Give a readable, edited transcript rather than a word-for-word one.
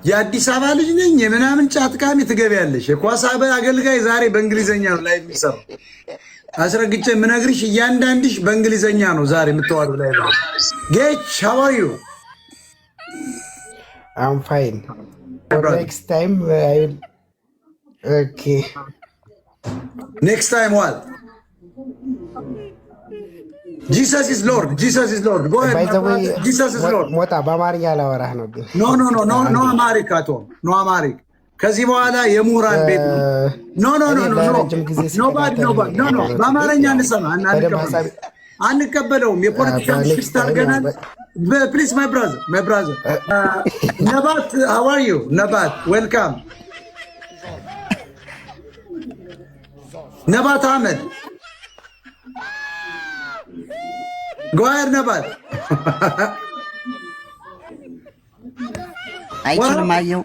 የአዲስ አበባ ልጅ ነኝ የምናምን ጫጥቃሚ ትገቢያለሽ። የኳስ አገልጋይ ዛሬ በእንግሊዘኛ ነው ላይ የሚሰራው። አስረግጬ የምነግርሽ እያንዳንድሽ በእንግሊዘኛ ነው ዛሬ የምትዋዱ ላይ ነው። ጌች how are you? I'm fine. Next time I will. Okay. Next time what? Jesus is Lord. Jesus is Lord. Go ahead. By the way, Jesus is Lord. ሞጣ በአማርኛ ላወራህ ነው። ኖ አማሪክ አቶ ኖ አማሪክ ከዚህ በኋላ የምሁራን ቤት ነው። ኖ በአማርኛ እንሰማ አንቀበለውም። የፖለቲካ ሽፍት አድርገናል። ፕሊዝ ማይ ብራዘር ነባት how are you? ነባት ዌልካም ነባት አህመድ go ahead ነባት አይችልም አየው